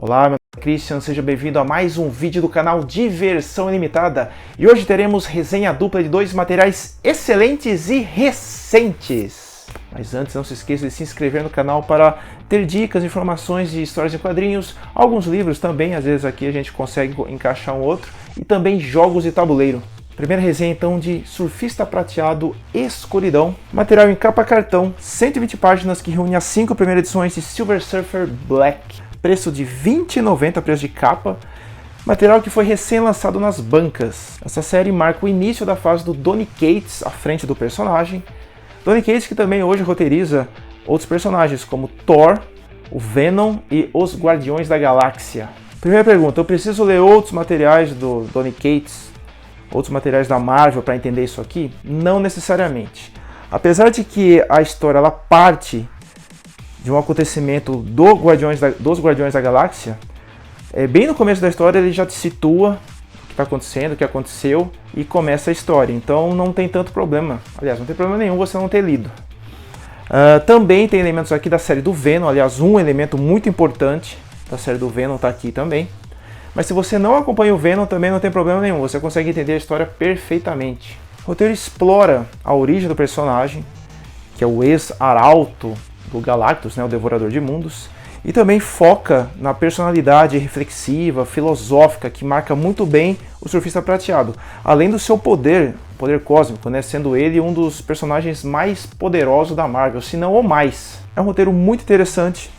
Olá, meu nome é Christian, seja bem-vindo a mais um vídeo do canal Diversão Ilimitada. E hoje teremos resenha dupla de dois materiais excelentes e recentes. Mas antes, não se esqueça de se inscrever no canal para ter dicas, informações de histórias em quadrinhos, alguns livros também, às vezes aqui a gente consegue encaixar um outro, e também jogos de tabuleiro. Primeira resenha então de Surfista Prateado Escuridão, material em capa cartão, 120 páginas que reúne as 5 primeiras edições de Silver Surfer Black. Preço de R$ 20,90, preço de capa, material que foi recém-lançado nas bancas. Essa série marca o início da fase do Donny Cates à frente do personagem. Donny Cates que também hoje roteiriza outros personagens como Thor, o Venom e os Guardiões da Galáxia. Primeira pergunta, eu preciso ler outros materiais do Donny Cates? Outros materiais da Marvel para entender isso aqui? Não necessariamente. Apesar de que a história ela parte de um acontecimento dos Guardiões da Galáxia, bem no começo da história ele já te situa o que está acontecendo, o que aconteceu e começa a história. Então não tem tanto problema. Aliás, não tem problema nenhum você não ter lido. Também tem elementos aqui da série do Venom. Aliás, um elemento muito importante da série do Venom está aqui também. Mas se você não acompanha o Venom, também não tem problema nenhum, você consegue entender a história perfeitamente. O roteiro explora a origem do personagem, que é o ex-arauto do Galactus, né, o Devorador de Mundos, e também foca na personalidade reflexiva, filosófica, que marca muito bem o Surfista Prateado, além do seu poder cósmico, né, sendo ele um dos personagens mais poderosos da Marvel, se não o mais. É um roteiro muito interessante,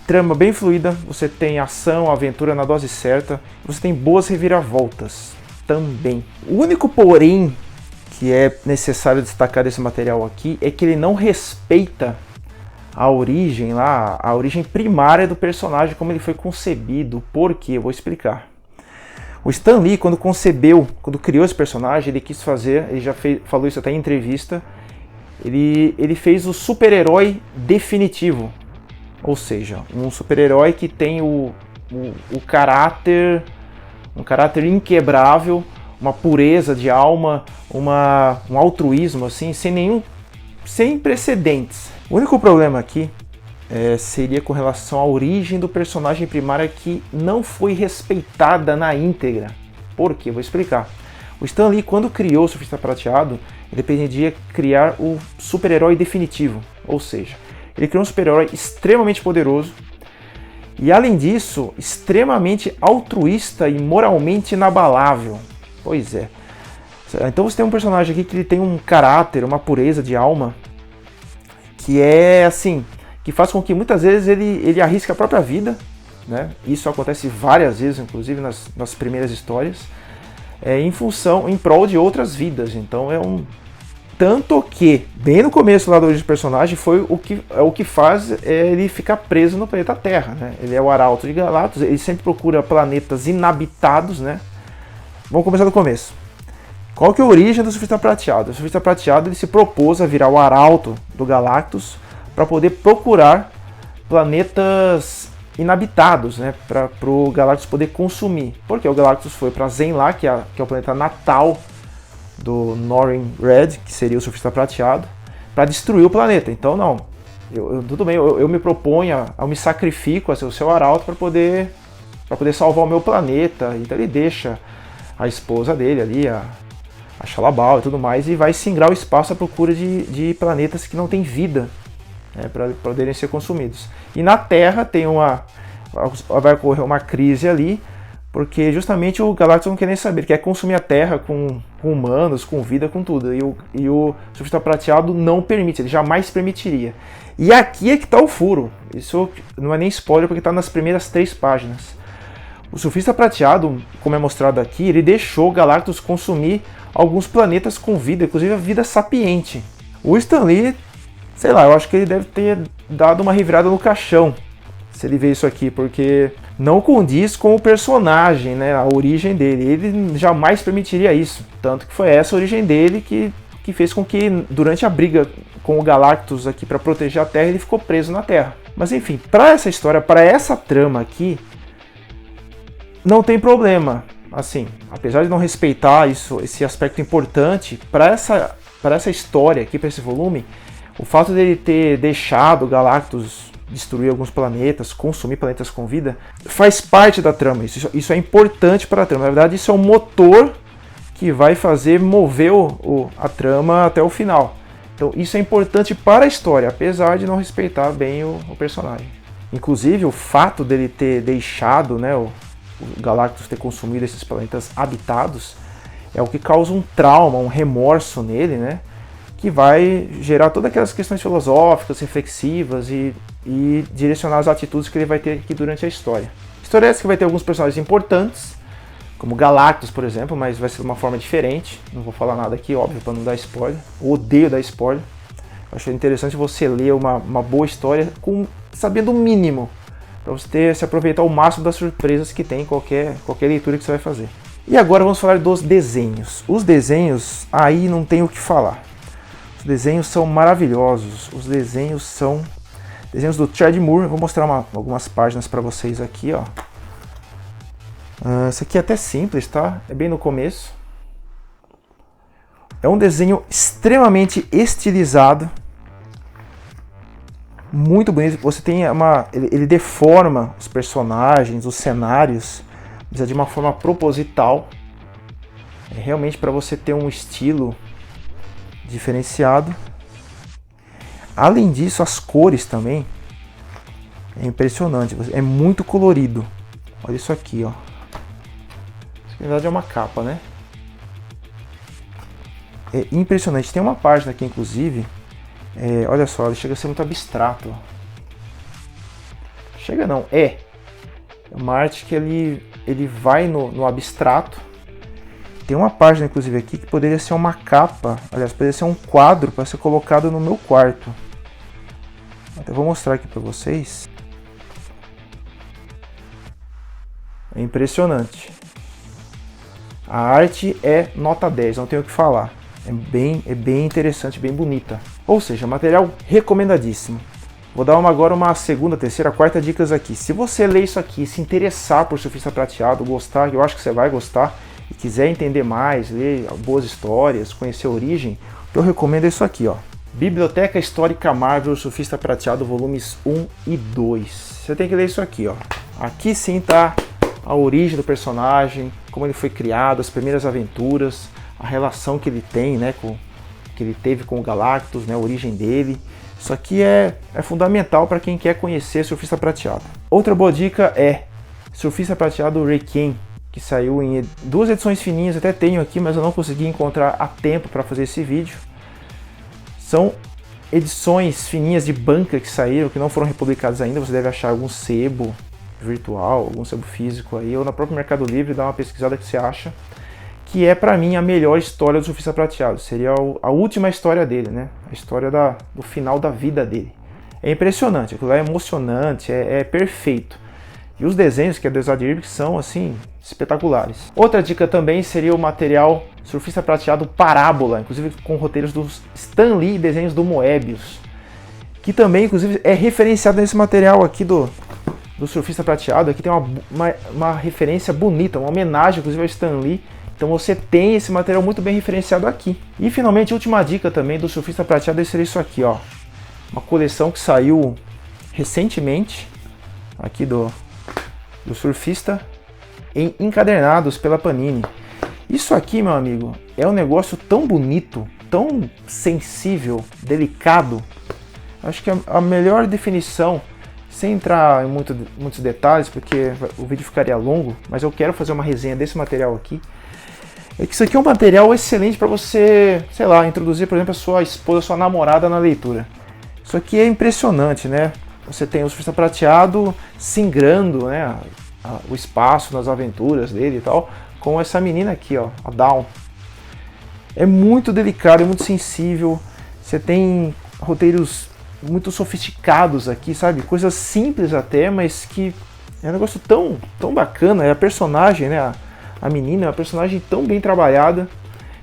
trama bem fluida, você tem ação, aventura na dose certa, você tem boas reviravoltas também. O único porém que é necessário destacar desse material aqui é que ele não respeita a origem lá, a origem primária do personagem, como ele foi concebido. Por quê? Eu vou explicar. O Stan Lee, quando criou esse personagem, ele quis fazer, ele já falou isso até em entrevista, ele fez o super-herói definitivo. Ou seja, um super-herói que tem um caráter inquebrável, uma pureza de alma, um altruísmo assim, sem precedentes. O único problema aqui seria com relação à origem do personagem primário que não foi respeitada na íntegra. Por quê? Vou explicar. O Stan Lee, quando criou o Surfista Prateado, ele pretendia criar o super-herói definitivo, ou seja, ele criou um super-herói extremamente poderoso e, além disso, extremamente altruísta e moralmente inabalável. Pois é. Então você tem um personagem aqui que ele tem um caráter, uma pureza de alma, que é assim, que faz com que muitas vezes ele arrisque a própria vida, né? Isso acontece várias vezes, inclusive nas primeiras histórias, em prol de outras vidas. Então tanto que, bem no começo lá do origem do personagem, foi o que faz ele ficar preso no planeta Terra, né? Ele é o arauto de Galactus, ele sempre procura planetas inabitados, né? Vamos começar do começo. Qual que é a origem do Surfista Prateado? O Surfista Prateado ele se propôs a virar o arauto do Galactus para poder procurar planetas inabitados, né? Para o Galactus poder consumir. Porque o Galactus foi para Zenlaa, que é o planeta natal do Norrin Red, que seria o Surfista Prateado, para destruir o planeta. Então não, tudo bem, eu me proponho, eu me sacrifico a ser o seu arauto para poder salvar o meu planeta. Então ele deixa a esposa dele ali, a Shalla-Bal e tudo mais, e vai singrar o espaço à procura de planetas que não têm vida, né, para poderem ser consumidos. E na Terra vai ocorrer uma crise ali, porque justamente o Galactus não quer nem saber, ele quer consumir a Terra com humanos, com vida, com tudo. E o Surfista Prateado não permite, ele jamais permitiria. E aqui é que está o furo. Isso não é nem spoiler, porque está nas primeiras 3 páginas. O Surfista Prateado, como é mostrado aqui, ele deixou o Galactus consumir alguns planetas com vida, inclusive a vida sapiente. O Stan Lee, sei lá, eu acho que ele deve ter dado uma revirada no caixão, se ele vê isso aqui, porque não condiz com o personagem, né, a origem dele. Ele jamais permitiria isso, tanto que foi essa a origem dele que fez com que, durante a briga com o Galactus aqui para proteger a Terra, ele ficou preso na Terra. Mas enfim, para essa história, para essa trama aqui, não tem problema. Assim, apesar de não respeitar esse aspecto importante, para essa história aqui, para esse volume, o fato dele ter deixado o Galactus destruir alguns planetas, consumir planetas com vida, faz parte da trama. Isso é importante para a trama. Na verdade, isso é o motor que vai fazer mover a trama até o final. Então isso é importante para a história, apesar de não respeitar bem o personagem. Inclusive o fato dele ter deixado, né, o Galactus ter consumido esses planetas habitados é o que causa um trauma, um remorso nele, né, que vai gerar todas aquelas questões filosóficas, reflexivas e direcionar as atitudes que ele vai ter aqui durante a história. História essa que vai ter alguns personagens importantes, como Galactus, por exemplo, mas vai ser de uma forma diferente. Não vou falar nada aqui, óbvio, para não dar spoiler. Eu odeio dar spoiler. Acho interessante você ler uma boa história sabendo o mínimo, para você se aproveitar o máximo das surpresas que tem em qualquer leitura que você vai fazer. E agora vamos falar dos desenhos. Os desenhos, aí não tem o que falar. Os desenhos são maravilhosos. Os desenhos são desenhos do Chad Moore. Eu vou mostrar algumas páginas para vocês aqui, ó. Esse aqui é até simples, tá? É bem no começo. É um desenho extremamente estilizado, muito bonito. Você tem ele deforma os personagens, os cenários, mas de uma forma proposital. É realmente para você ter um estilo diferenciado. Além disso, as cores também é impressionante. É muito colorido. Olha isso aqui, ó. Na verdade é uma capa, né? É impressionante. Tem uma página aqui, inclusive. Olha só, ele chega a ser muito abstrato. Chega não, é uma arte que ele vai no abstrato. Tem uma página, inclusive, aqui que poderia ser uma capa. Aliás, poderia ser um quadro para ser colocado no meu quarto. Até vou mostrar aqui para vocês. É impressionante. A arte é nota 10, não tenho o que falar. É bem interessante, bem bonita. Ou seja, material recomendadíssimo. Vou dar agora uma segunda, terceira, quarta dicas aqui. Se você ler isso aqui, se interessar por Surfista Prateado, gostar, eu acho que você vai gostar, e quiser entender mais, ler boas histórias, conhecer a origem, eu recomendo isso aqui, ó. Biblioteca Histórica Marvel Surfista Prateado, volumes 1 e 2. Você tem que ler isso aqui, ó. Aqui sim tá a origem do personagem, como ele foi criado, as primeiras aventuras, a relação que ele tem, né, que ele teve com o Galactus, né, a origem dele. Isso aqui é fundamental para quem quer conhecer Surfista Prateado. Outra boa dica é Surfista Prateado Requiem, que saiu em 2 edições fininhas, até tenho aqui, mas eu não consegui encontrar a tempo para fazer esse vídeo. São edições fininhas de banca que saíram, que não foram republicadas ainda. Você deve achar algum sebo virtual, algum sebo físico aí, ou no próprio Mercado Livre, dá uma pesquisada que você acha. Que é, pra mim, a melhor história do Surfista Prateado. Seria a última história dele, né? A história do final da vida dele. É impressionante, aquilo lá é emocionante, é perfeito. E os desenhos que é do Ezad Hirb são, assim, espetaculares. Outra dica também seria o material Surfista Prateado Parábola, inclusive com roteiros do Stan Lee e desenhos do Moebius, que também, inclusive, é referenciado nesse material aqui do Surfista Prateado. Aqui tem uma referência bonita, uma homenagem, inclusive, ao Stan Lee. Então você tem esse material muito bem referenciado aqui. E finalmente, a última dica também do Surfista Prateado seria isso aqui, ó. Uma coleção que saiu recentemente, aqui do Surfista, em encadernados pela Panini. Isso aqui, meu amigo, é um negócio tão bonito, tão sensível, delicado. Acho que a melhor definição, sem entrar em muitos detalhes, porque o vídeo ficaria longo, mas eu quero fazer uma resenha desse material aqui, é que isso aqui é um material excelente para você, sei lá, introduzir, por exemplo, a sua esposa, a sua namorada na leitura. Isso aqui é impressionante, né? Você tem o Surfista Prateado singrando, né, o espaço nas aventuras dele e tal, com essa menina aqui, ó, a Dawn. É muito delicado, é muito sensível. Você tem roteiros muito sofisticados aqui, sabe? Coisas simples até, mas que é um negócio tão bacana. É a personagem, né? A menina é uma personagem tão bem trabalhada.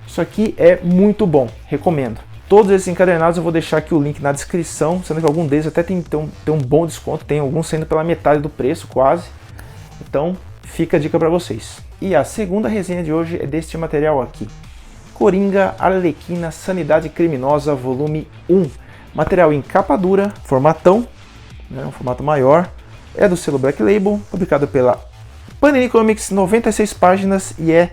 Isso aqui é muito bom, recomendo. Todos esses encadernados eu vou deixar aqui o link na descrição, sendo que algum deles até tem um bom desconto, tem alguns saindo pela metade do preço, quase. Então, fica a dica para vocês. E a segunda resenha de hoje é deste material aqui. Coringa, Arlequina, Sanidade Criminosa, volume 1. Material em capa dura, formatão, né, um formato maior. É do selo Black Label, publicado pela Panini Comics, 96 páginas e é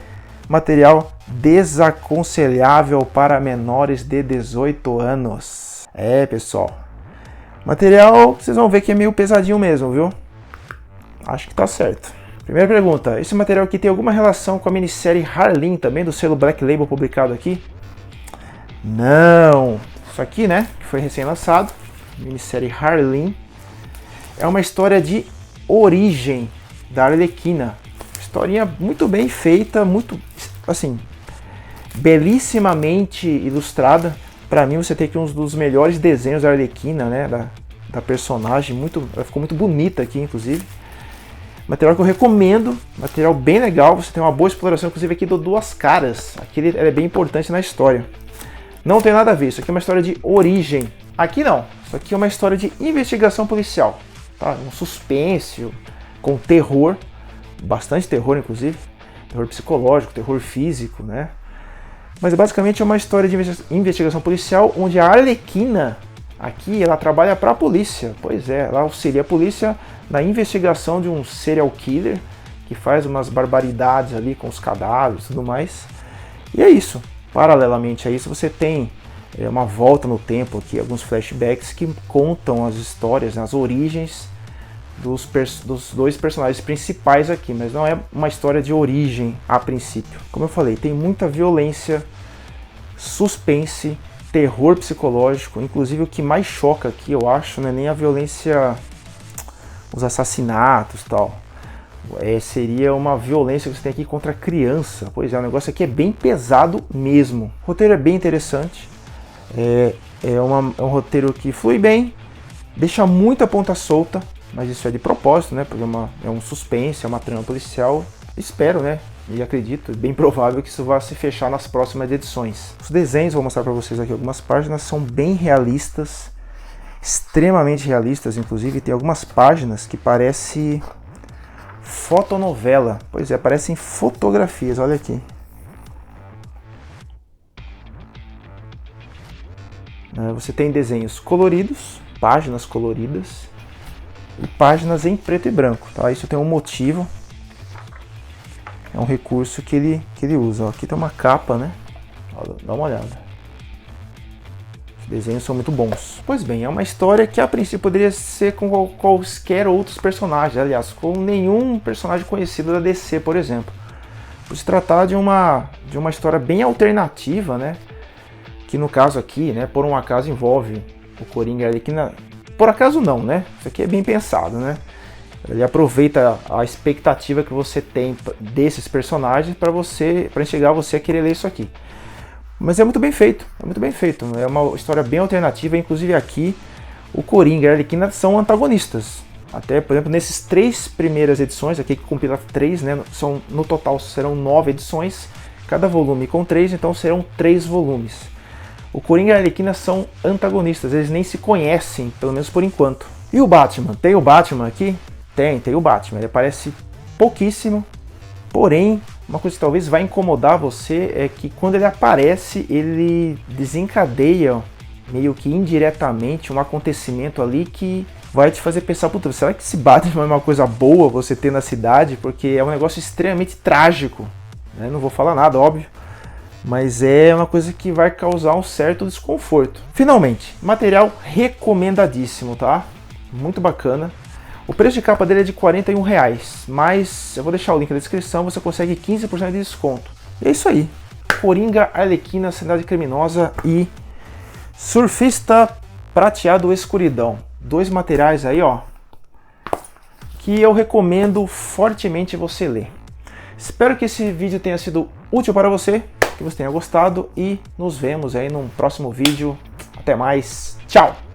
material desaconselhável para menores de 18 anos. É, pessoal. Material, vocês vão ver que é meio pesadinho mesmo, viu? Acho que tá certo. Primeira pergunta, esse material aqui tem alguma relação com a minissérie Harleen, também do selo Black Label, publicado aqui? Não. Isso aqui, né, que foi recém-lançado, minissérie Harleen, é uma história de origem da Arlequina. Historinha muito bem feita, muito, assim, belíssimamente ilustrada. Para mim, você tem aqui um dos melhores desenhos da Arlequina, né, da personagem. Ela ficou muito bonita aqui, inclusive. Material que eu recomendo, material bem legal. Você tem uma boa exploração, inclusive aqui do Duas Caras. Aqui ele é bem importante na história. Não tem nada a ver, isso aqui é uma história de origem. Aqui não, isso aqui é uma história de investigação policial. Tá? Um suspense, com terror, bastante terror inclusive. Terror psicológico, terror físico, né? Mas basicamente é uma história de investigação policial onde a Arlequina, aqui, ela trabalha para a polícia. Pois é, ela auxilia a polícia na investigação de um serial killer que faz umas barbaridades ali com os cadáveres e tudo mais. E é isso. Paralelamente a isso, você tem uma volta no tempo aqui, alguns flashbacks que contam as histórias, né, as origens dos dois personagens principais aqui, mas não é uma história de origem a princípio. Como eu falei, tem muita violência, suspense, terror psicológico. Inclusive o que mais choca aqui, eu acho, não é nem a violência, os assassinatos e tal. Seria uma violência que você tem aqui contra a criança. Pois é, o negócio aqui é bem pesado mesmo. O roteiro é bem interessante. É um roteiro que flui bem, deixa muita ponta solta, mas isso é de propósito, né? Porque é um suspense, é uma trama policial. Espero, né? E acredito, bem provável que isso vá se fechar nas próximas edições. Os desenhos, vou mostrar para vocês aqui algumas páginas, são bem realistas, extremamente realistas, inclusive tem algumas páginas que parece fotonovela. Pois é, parecem fotografias, olha aqui. Você tem desenhos coloridos, páginas coloridas e páginas em preto e branco, tá? Isso tem um motivo, é um recurso que ele usa. Ó, aqui tem uma capa, né? Ó, dá uma olhada. Os desenhos são muito bons. Pois bem, é uma história que a princípio poderia ser com quaisquer outros personagens, aliás, com nenhum personagem conhecido da DC, por exemplo. Por se tratar de uma história bem alternativa, né? Que no caso aqui, né, por um acaso envolve o Coringa e a Arlequina. Por acaso não, né? Isso aqui é bem pensado, né? Ele aproveita a expectativa que você tem desses personagens para instigar você a querer ler isso aqui. Mas é muito bem feito, é muito bem feito. É uma história bem alternativa, inclusive aqui o Coringa e a Arlequina são antagonistas. Até, por exemplo, nesses 3 primeiras edições, aqui que compila 3, né? No total serão 9 edições, cada volume com 3, então serão 3 volumes. O Coringa e a Arlequina são antagonistas, eles nem se conhecem, pelo menos por enquanto. E o Batman? Tem o Batman aqui? Tem o Batman. Ele aparece pouquíssimo, porém, uma coisa que talvez vai incomodar você é que quando ele aparece, ele desencadeia, meio que indiretamente, um acontecimento ali que vai te fazer pensar, puta, será que esse Batman é uma coisa boa você ter na cidade? Porque é um negócio extremamente trágico, né? Não vou falar nada, óbvio. Mas é uma coisa que vai causar um certo desconforto. Finalmente, material recomendadíssimo, tá? Muito bacana. O preço de capa dele é de R$41, mas eu vou deixar o link na descrição, você consegue 15% de desconto. E é isso aí. Coringa, Arlequina, Cidade Criminosa e Surfista Prateado Escuridão. 2 materiais aí, ó, que eu recomendo fortemente você ler. Espero que esse vídeo tenha sido útil para você, que você tenha gostado e nos vemos aí num próximo vídeo. Até mais, tchau!